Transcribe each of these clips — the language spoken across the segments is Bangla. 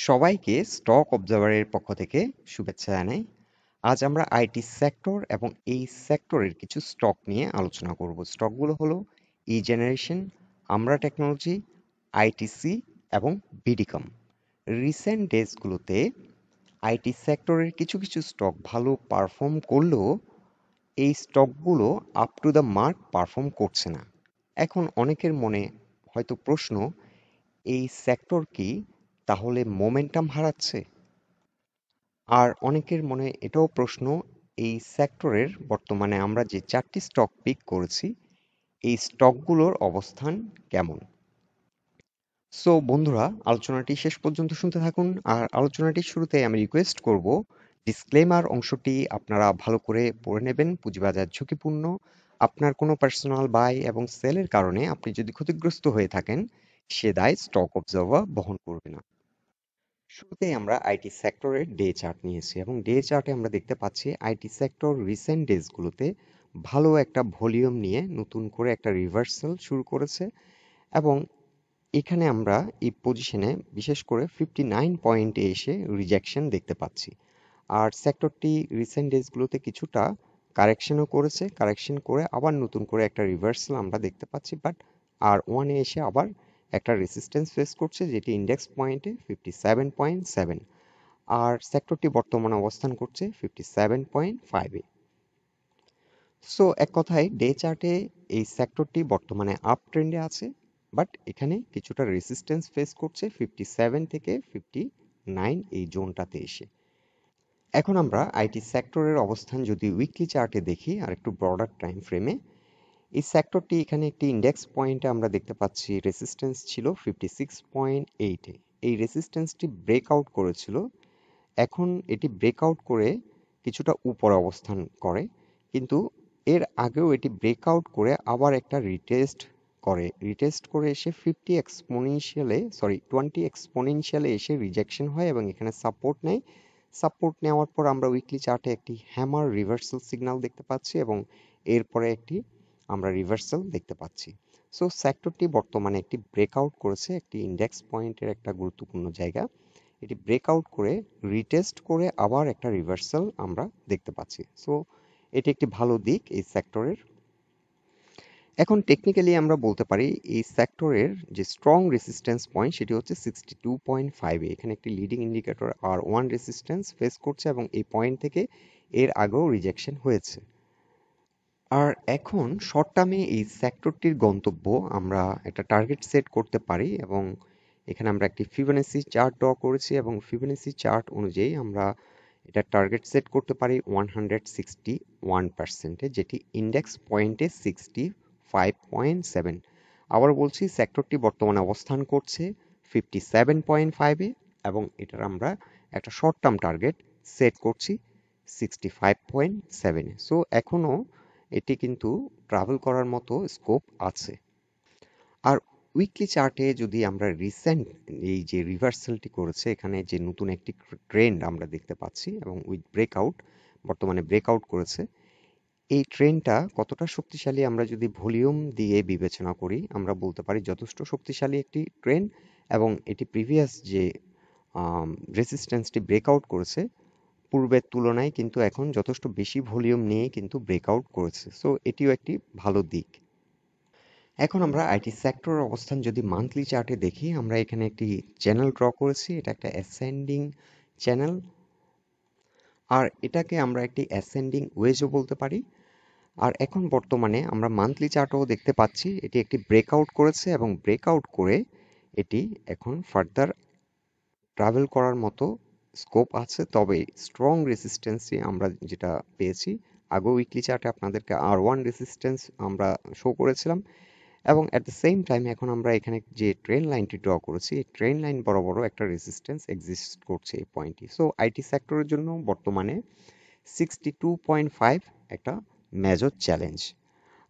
সবাইকে স্টক অবজারভারের পক্ষ থেকে শুভেচ্ছা জানাই। আজ আমরা আইটি সেক্টর এবং এই সেক্টরের কিছু স্টক নিয়ে আলোচনা করব। স্টকগুলো হলো ই জেনারেশন, আমরা টেকনোলজি, আইটিসি এবং বিডিকম। রিসেন্ট ডেজগুলোতে আইটি সেক্টরের কিছু কিছু স্টক ভালো পারফর্ম করলেও এই স্টকগুলো up to the mark perform করছে না। এখন অনেকের মনে হয়তো প্রশ্ন, এই সেক্টর কি তাহলে মোমেন্টাম হারাচ্ছে? আর অনেকের মনে এটাও প্রশ্ন, এই সেক্টরের বর্তমানে আমরা যে 4টি স্টক পিক করেছি, এই স্টকগুলোর অবস্থান কেমন? সো বন্ধুরা, আলোচনাটি শেষ পর্যন্ত শুনতে থাকুন। আর আলোচনাটির শুরুতে আমি রিকোয়েস্ট করব, ডিসক্লেমার অংশটি আপনারা ভালো করে পড়ে নেবেন। পুঁজিবাজার ঝুঁকিপূর্ণ। আপনার কোনো পার্সোনাল বাই এবং সেলের কারণে আপনি যদি ক্ষতিগ্রস্ত হয়ে থাকেন, সে দায় স্টক অবজারভার বহন করবে না। শুরুতেই আমরা আইটি সেক্টরের ডে চার্ট নিয়েছি এবং ডে চার্টে আমরা দেখতে পাচ্ছি আইটি সেক্টর রিসেন্ট ডেজগুলোতে ভালো একটা ভলিউম নিয়ে নতুন করে একটা রিভার্সাল শুরু করেছে এবং এখানে আমরা এই পজিশনে বিশেষ করে 59 পয়েন্টে এসে রিজেকশন দেখতে পাচ্ছি। আর সেক্টরটি রিসেন্ট ডেজগুলোতে কিছুটা কারেকশনও করেছে, কারেকশন করে আবার নতুন করে একটা রিভার্সাল আমরা দেখতে পাচ্ছি, বাট আর ওয়ানে এসে আবার একটা রেসিস্ট্যান্স ফেস করছে, যেটি ইন্ডেক্স পয়েন্টে 57.7। আর সেক্টরটি বর্তমানে অবস্থান করছে 57.5-এ। সো এক কথায় ডে চার্টে এই সেক্টরটি বর্তমানে আপ ট্রেন্ডে আছে, বাট এখানে কিছুটা রেসিস্ট্যান্স ফেস করছে 57 থেকে 59 এই জোনটাতে এসে। এখন আমরা আইটি সেক্টরের অবস্থান যদি উইকলি চার্টে দেখি আর একটু ব্রডার টাইম ফ্রেমে, এই সেক্টরটি এখানে একটি ইন্ডেক্স পয়েন্টে আমরা দেখতে পাচ্ছি রেসিস্ট্যান্স ছিল 56.8-এ। এই রেসিস্ট্যান্সটি ব্রেকআউট করেছিল। এখন এটি ব্রেকআউট করে কিছুটা উপরে অবস্থান করে, কিন্তু এর আগেও এটি ব্রেকআউট করে আবার একটা রিটেস্ট করে এসে 20 এক্সপোনেনশিয়ালে এসে রিজেকশন হয় এবং এখানে সাপোর্ট নেয়। সাপোর্ট নেওয়ার পর আমরা উইকলি চার্টে একটি হ্যামার রিভার্সাল সিগন্যাল দেখতে পাচ্ছি এবং এরপরে একটি আমরা রিভার্সাল দেখতে পাচ্ছি। সো সেক্টরটি বর্তমানে একটি ব্রেকআউট করেছে, একটি ইন্ডেক্স পয়েন্টের একটা গুরুত্বপূর্ণ জায়গা। এটি ব্রেকআউট করে রিটেস্ট করে আবার একটা রিভার্সাল আমরা দেখতে পাচ্ছি। সো এটি একটি ভালো দিক এই সেক্টরের। এখন টেকনিক্যালি আমরা বলতে পারি এই সেক্টরের যে স্ট্রং রেসিস্ট্যান্স পয়েন্ট সেটি হচ্ছে 62.5-এ। এখানে একটি leading indicator R1 resistance face করছে এবং এই পয়েন্ট থেকে এর আগেও রিজেকশন হয়েছে। আর এখন শর্ট টার্মে এই সেক্টরটির গন্তব্য আমরা একটা টার্গেট সেট করতে পারি এবং এখানে আমরা একটি ফিবোনাচি চার্ট ড্র করেছি এবং ফিবোনাচি চার্ট অনুযায়ী আমরা এটা টার্গেট সেট করতে পারি 161%-এ, যেটি ইন্ডেক্স পয়েন্টে 65.7। আবার বলছি, সেক্টরটি বর্তমানে অবস্থান করছে 57.5-এ এবং এটার আমরা একটা শর্ট টার্ম টার্গেট সেট করছি 65.7-এ। সো এখনও এটি কিন্তু ট্রাভেল করার মতো স্কোপ আছে। আর উইকলি চার্টে যদি আমরা রিসেন্ট এই যে রিভার্সালটি করেছে, এখানে যে নতুন একটি ট্রেন্ড আমরা দেখতে পাচ্ছি এবং উইথ ব্রেকআউট বর্তমানে ব্রেকআউট করেছে, এই ট্রেন্ডটা কতটা শক্তিশালী আমরা যদি ভলিউম দিয়ে বিবেচনা করি, আমরা বলতে পারি যথেষ্ট শক্তিশালী একটি ট্রেন্ড এবং এটি প্রিভিয়াস যে রেসিস্ট্যান্সটি ব্রেকআউট করেছে পূর্বের তুলনায় কিন্তু এখন যথেষ্ট বেশি ভলিউম নিয়ে কিন্তু ব্রেকআউট করেছে। সো এটিও একটি ভালো দিক। এখন আমরা আইটি সেক্টরের অবস্থান যদি মান্থলি চার্টে দেখি, আমরা এখানে একটি চ্যানেল ড্র করেছি। এটা একটা অ্যাসেন্ডিং চ্যানেল, আর এটাকে আমরা একটি অ্যাসেন্ডিং ওয়েজও বলতে পারি। আর এখন বর্তমানে আমরা মান্থলি চার্টও দেখতে পাচ্ছি এটি একটি ব্রেকআউট করেছে এবং ব্রেকআউট করে এটি এখন ফার্দার ট্রাভেল করার মতো স্কোপ আছে। তবে স্ট্রং রেসিস্ট্যান্সই আমরা যেটা পেয়েছি, আগেও উইকলি চার্টে আপনাদেরকে R1 রেসিস্ট্যান্স আমরা শো করেছিলাম এবং অ্যাট দ্য সেম টাইম এখন আমরা এখানে যে ট্রেন লাইনটি ড্র করেছি, এই ট্রেন লাইন বরাবরও একটা রেসিস্ট্যান্স এক্সিস্ট করছে এই পয়েন্টটি। সো আইটি সেক্টরের জন্য বর্তমানে 62.5 একটা মেজর চ্যালেঞ্জ।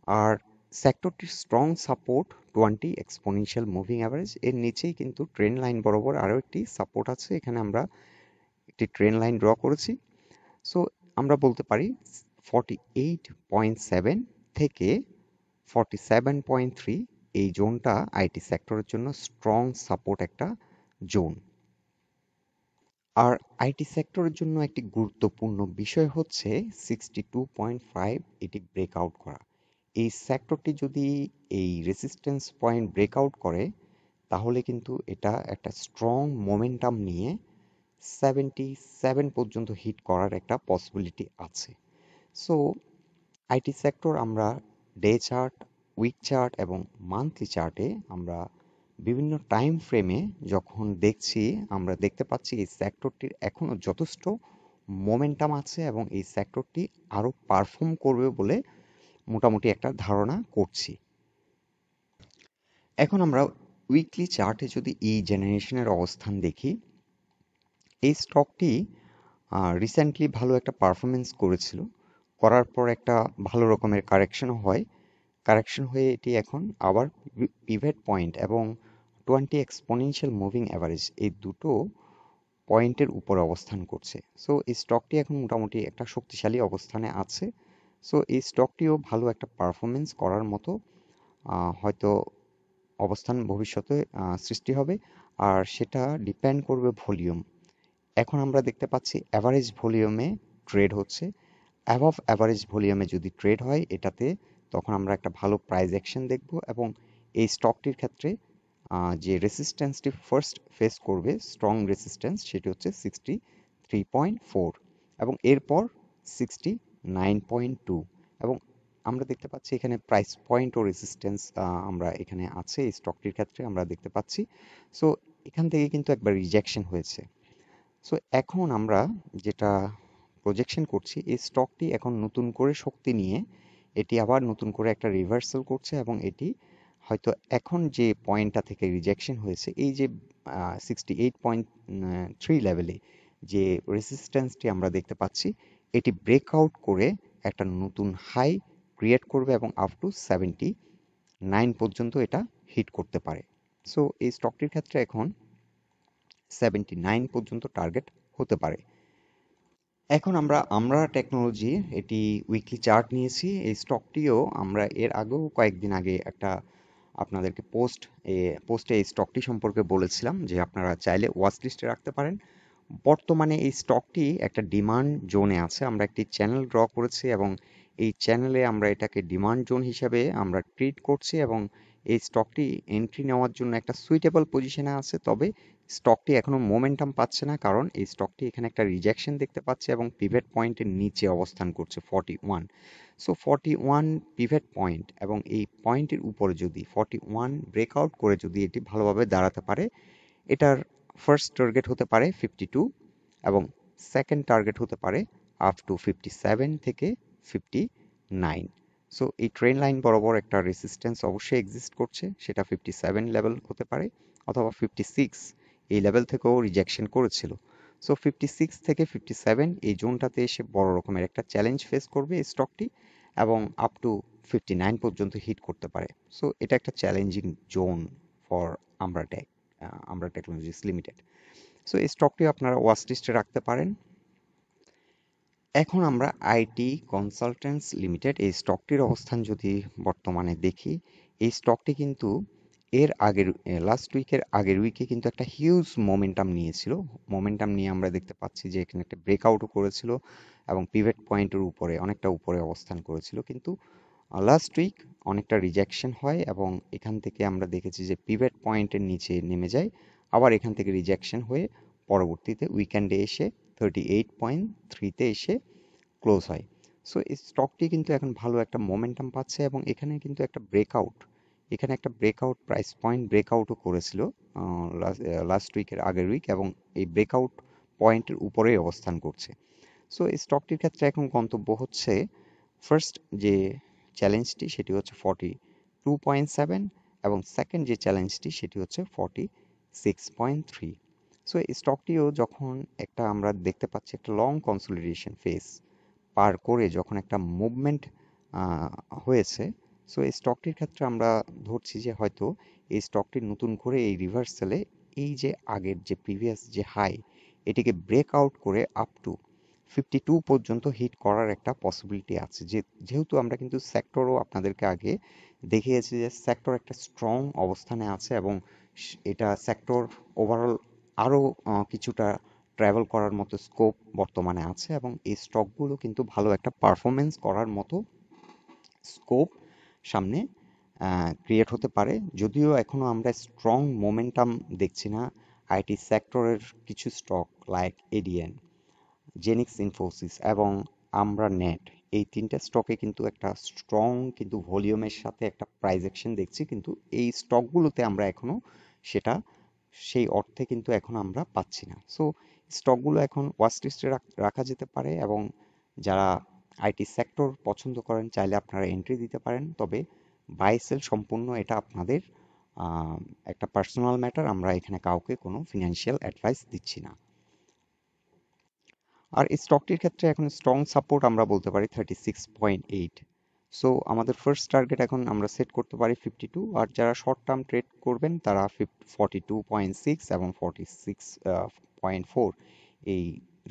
আর সেক্টরটির strong support 20 exponential moving average, এর নিচেই কিন্তু ট্রেন লাইন বরাবর আরও একটি সাপোর্ট আছে। এখানে আমরা একটি ট্রেন লাইন ড্র করেছি। সো আমরা বলতে পারি 48.7 থেকে 47.3 এই জোনটা আইটি সেক্টরের জন্য স্ট্রং সাপোর্ট একটা জোন। আর আইটি সেক্টরের জন্য একটি গুরুত্বপূর্ণ বিষয় হচ্ছে 62.5 এটি ব্রেকআউট করা। এই সেক্টরটি যদি এই রেসিস্ট্যান্স পয়েন্ট ব্রেকআউট করে তাহলে কিন্তু এটা একটা স্ট্রং মোমেন্টাম নিয়ে 77 পর্যন্ত হিট করার একটা পসিবিলিটি আছে। সো আইটি সেক্টর আমরা ডে চার্ট, উইক চার্ট এবং মান্থলি চার্টে আমরা বিভিন্ন টাইম ফ্রেমে যখন দেখছি আমরা দেখতে পাচ্ছি এই সেক্টরটির এখনো যথেষ্ট মোমেন্টাম আছে এবং এই সেক্টরটি আরো পারফর্ম করবে বলে মোটামুটি একটা ধারণা করছি। এখন আমরা উইকলি চার্টে যদি এই জেনারেশনের অবস্থান দেখি, এই স্টকটি রিসেন্টলি ভালো একটা পারফরমেন্স করেছিল, করার পর একটা ভালো রকমের কারেকশনও হয়, কারেকশন হয়ে এটি এখন আবার পিভট পয়েন্ট এবং 20 এক্সপোনেনশিয়াল মুভিং অ্যাভারেজ এই দুটো পয়েন্টের উপরে অবস্থান করছে। সো এই স্টকটি এখন মোটামুটি একটা শক্তিশালী অবস্থানে আছে। সো এই স্টকটিও ভালো একটা পারফরমেন্স করার মতো হয়তো অবস্থান ভবিষ্যতে সৃষ্টি হবে, আর সেটা ডিপেন্ড করবে ভলিউম। এখন আমরা দেখতে পাচ্ছি অ্যাভারেজ ভলিউমে ট্রেড হচ্ছে। অ্যাবভ অ্যাভারেজ ভলিউমে যদি ট্রেড হয় এটাতে, তখন আমরা একটা ভালো প্রাইস অ্যাকশন দেখব এবং এই স্টকটির ক্ষেত্রে যে রেসিস্ট্যান্সটি ফার্স্ট ফেস করবে, স্ট্রং রেসিস্ট্যান্স, সেটি হচ্ছে 63.4 এবং এরপর 69.2 এবং আমরা দেখতে পাচ্ছি এখানে প্রাইস পয়েন্ট ও রেসিস্ট্যান্স আমরা এখানে আছে এই স্টকটির ক্ষেত্রে আমরা দেখতে পাচ্ছি। সো এখান থেকে কিন্তু একবার রিজেকশন হয়েছে। সো এখন আমরা যেটা প্রজেকশন করছি, এই স্টকটি এখন নতুন করে শক্তি নিয়ে এটি আবার নতুন করে একটা রিভার্সাল করছে এবং এটি হয়তো এখন যে পয়েন্টটা থেকে রিজেকশন হয়েছে, এই যে 68.3 লেভেলে যে রেসিস্ট্যান্সটি আমরা দেখতে পাচ্ছি, এটি ব্রেকআউট করে একটা নতুন হাই ক্রিয়েট করবে এবং আপ টু 79 পর্যন্ত এটা হিট করতে পারে। সো এই স্টকটির ক্ষেত্রে এখন 79 পর্যন্ত টার্গেট হতে পারে। এখন আমরা টেকনোলজি এটি উইকলি চার্ট নিয়েছি। এই স্টকটিও আমরা এর আগেও কয়েকদিন আগে একটা আপনাদেরকে পোস্টে এই স্টকটি সম্পর্কে বলেছিলাম যে আপনারা চাইলে ওয়াচ লিস্টে রাখতে পারেন। বর্তমানে এই স্টকটি একটা ডিমান্ড জোনে আছে। আমরা একটি চ্যানেল ড্র করেছি এবং এই চ্যানেলে আমরা এটাকে ডিমান্ড জোন হিসাবে আমরা ট্রিট করছি এবং এই স্টকটি এন্ট্রি নেওয়ার জন্য একটা সুইটেবল পজিশনে আছে। তবে স্টকটি এখনো মোমেন্টাম পাচ্ছে না, কারণ এই স্টকটি এখানে একটা রিজেকশন দেখতে পাচ্ছে এবং পিভট পয়েন্টের নিচে অবস্থান করছে 41। সো 41 পিভট পয়েন্ট এবং এই পয়েন্টের উপরে যদি 41 ব্রেকআউট করে যদি এটি ভালোভাবে দাঁড়াতে পারে, এটার ফার্স্ট টার্গেট হতে পারে 52 এবং সেকেন্ড টার্গেট হতে পারে আপ টু 57 থেকে 59। সো এই ট্রেন লাইন বরাবর একটা রেসিস্ট্যান্স অবশ্যই এক্সিস্ট করছে, সেটা 57 লেভেল হতে পারে অথবা 56 এই লেভেল থেকেও রিজেকশন করেছিল। সো 56 থেকে 57 এই জোনটাতে এসে বড় রকমের একটা চ্যালেঞ্জ ফেস করবে এই স্টকটি এবং আপ টু 59 পর্যন্ত হিট করতে পারে। সো এটা একটা চ্যালেঞ্জিং জোন ফর আমরাটেক, আমরা টেকনোলজিস লিমিটেড। সো এই স্টকটি আপনারা ওয়াচ লিস্টে রাখতে পারেন। এখন আমরা আইটি কনসালটেন্টস লিমিটেড এই স্টকটির অবস্থান যদি বর্তমানে দেখি, এই স্টকটি কিন্তু এর আগের লাস্ট উইকের আগের উইকে কিন্তু একটা হিউজ মোমেন্টাম নিয়েছিল। মোমেন্টাম নিয়ে আমরা দেখতে পাচ্ছি যে এখানে একটা ব্রেকআউটও করেছিল এবং পিভট পয়েন্টের উপরে অনেকটা উপরে অবস্থান করেছিল, কিন্তু লাস্ট উইক অনেকটা রিজেকশন হয় এবং এখান থেকে আমরা দেখেছি যে পিভট পয়েন্টের নিচে নেমে যায়, আবার এখান থেকে রিজেকশন হয়ে পরবর্তীতে উইকেন্ডে এসে 38.3-তে এসে ক্লোজ হয়। সো এই স্টকটি কিন্তু এখন ভালো একটা মোমেন্টাম পাচ্ছে এবং এখানে কিন্তু একটা ব্রেকআউট, এখানে একটা ব্রেকআউট প্রাইস পয়েন্ট ব্রেকআউটও করেছিল লাস্ট উইকের আগের উইক এবং এই ব্রেকআউট পয়েন্টের উপরেই অবস্থান করছে। সো এই স্টকটির ক্ষেত্রে এখন গন্তব্য হচ্ছে ফার্স্ট যে চ্যালেঞ্জটি সেটি হচ্ছে 42.7 এবং সেকেন্ড যে চ্যালেঞ্জটি সেটি হচ্ছে 46.3। সো এই স্টকটিও যখন একটা আমরা দেখতে পাচ্ছি একটা লং কনসলিডেশন ফেজ পার করে যখন একটা মুভমেন্ট হয়েছে, সো এই স্টকটির ক্ষেত্রে আমরা ধরছি যে হয়তো এই স্টকটি নতুন করে এই রিভার্সালে এই যে আগের যে প্রিভিয়াস যে হাই এটিকে ব্রেক আউট করে আপ টু 52 পর্যন্ত হিট করার একটা পসিবিলিটি আছে। যেহেতু আমরা কিন্তু সেক্টরও আপনাদেরকে আগে দেখিয়েছি যে সেক্টর একটা স্ট্রং অবস্থানে আছে এবং এটা সেক্টর ওভারঅল আরও কিছুটা ট্রাভেল করার মতো স্কোপ বর্তমানে আছে এবং এই স্টকগুলো কিন্তু ভালো একটা পারফরমেন্স করার মতো স্কোপ সামনে ক্রিয়েট হতে পারে। যদিও এখনো আমরা স্ট্রং মোমেন্টাম দেখছি না। আইটি সেক্টরের কিছু stock like ADN, Xenix Infosys এবং আমরা নেট, এই তিনটা স্টকে কিন্তু একটা স্ট্রং কিন্তু ভলিউমের সাথে একটা প্রাইস অ্যাকশন দেখছি, কিন্তু এই স্টকগুলোতে আমরা এখনো সেটা সেই অর্থে কিন্তু এখন আমরা পাচ্ছি না। সো স্টকগুলো এখন ওয়াচ লিস্টে রাখা যেতে পারে এবং যারা আইটি সেক্টর পছন্দ করেন চাইলে আপনারা এন্ট্রি দিতে পারেন। তবে বাই সেল সম্পূর্ণ এটা আপনাদের একটা পার্সোনাল ম্যাটার, আমরা এখানে কাউকে কোনো ফিনান্সিয়াল অ্যাডভাইস দিচ্ছি না। আর এই স্টকটির ক্ষেত্রে এখন স্ট্রং সাপোর্ট আমরা বলতে পারি 36.8। সো আমাদের ফার্স্ট টার্গেট এখন আমরা সেট করতে পারি 52, আর যারা শর্ট টার্ম ট্রেড করবেন তারা 42.6 এবং 46.4 এই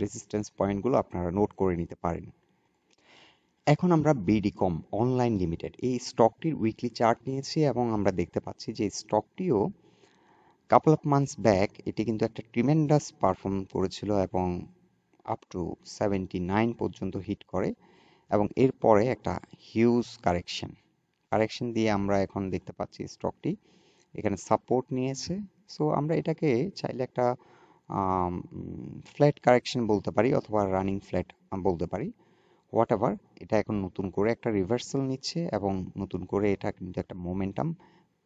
রেজিস্ট্যান্স পয়েন্টগুলো আপনারা নোট করে নিতে পারেন। এখন আমরা বিডিকম অনলাইন লিমিটেড এই স্টকটির উইকলি চার্ট নিয়েছি এবং আমরা দেখতে পাচ্ছি যে স্টকটিও কাপল অফ মান্থস ব্যাক এটি কিন্তু একটা ট্রিমেন্ডাস পারফর্ম করেছিল এবং আপ টু 79 পর্যন্ত হিট করে এবং এরপরে একটা হিউজ কারেকশন দিয়ে আমরা এখন দেখতে পাচ্ছি স্টকটি এখানে সাপোর্ট নিয়েছে। সো আমরা এটাকে চাইলে একটা ফ্ল্যাট কারেকশন বলতে পারি অথবা রানিং ফ্ল্যাট বলতে পারি, হোয়াট এভার। এটা এখন নতুন করে একটা রিভার্সাল নিচ্ছে এবং নতুন করে এটা কিন্তু একটা মোমেন্টাম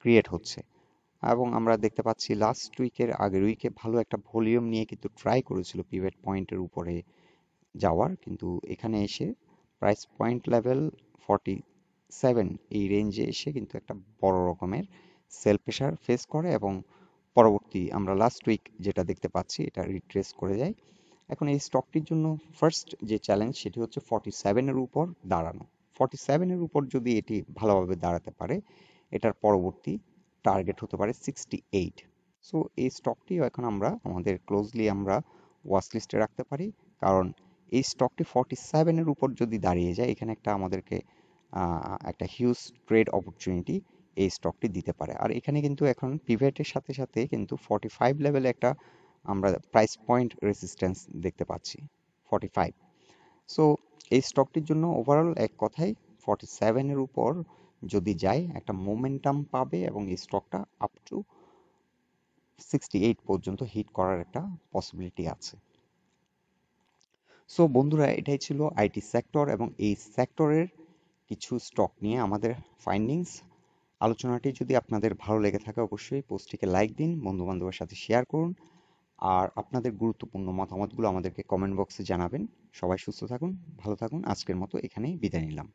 ক্রিয়েট হচ্ছে এবং আমরা দেখতে পাচ্ছি লাস্ট উইকের আগের উইকে ভালো একটা ভলিউম নিয়ে কিন্তু ট্রাই করেছিল পিভট পয়েন্টের উপরে যাওয়ার, কিন্তু এখানে এসে প্রাইস পয়েন্ট লেভেল 47 এই রেঞ্জে এসে কিন্তু একটা বড় রকমের সেল প্রেশার ফেস করে এবং পরবর্তী আমরা লাস্ট উইক যেটা দেখতে পাচ্ছি এটা রিট্রেস করে যায়। এখন এই স্টকটির জন্য ফার্স্ট যে চ্যালেঞ্জ সেটি হচ্ছে 47-এর উপর দাঁড়ানো। 47-এর উপর যদি এটি ভালোভাবে দাঁড়াতে পারে এটার পরবর্তী টার্গেট হতে পারে 68। সো এই স্টকটিও এখন আমরা আমাদের ক্লোজলি আমরা ওয়াচ লিস্টে রাখতে পারি, কারণ এই স্টকটি 47-এর উপর যদি দাঁড়িয়ে যায় এখানে একটা আমাদেরকে একটা হিউজ ট্রেড অপরচুনিটি এই স্টকটি দিতে পারে। আর এখানে কিন্তু এখন পিভটের সাথে সাথে কিন্তু 45 লেভেলে একটা আমরা প্রাইস পয়েন্ট রেজিস্ট্যান্স দেখতে পাচ্ছি 45। সো এই স্টকটির জন্য ওভারঅল এক কথায় 47-এর উপর যদি যায় একটা মোমেন্টাম পাবে এবং এই স্টকটা আপ টু 68 পর্যন্ত হিট করার একটা পসিবিলিটি আছে। সো বন্ধুরা, এটাই ছিল আইটি সেক্টর এবং এই সেক্টরের কিছু স্টক নিয়ে আমাদের ফাইন্ডিংস। আলোচনাটি যদি আপনাদের ভালো লেগে থাকে অবশ্যই পোস্টটিকে লাইক দিন, বন্ধুবান্ধবের সাথে শেয়ার করুন আর আপনাদের গুরুত্বপূর্ণ মতামতগুলো আমাদেরকে কমেন্ট বক্সে জানাবেন। সবাই সুস্থ থাকুন, ভালো থাকুন। আজকের মতো এখানেই বিদায় নিলাম।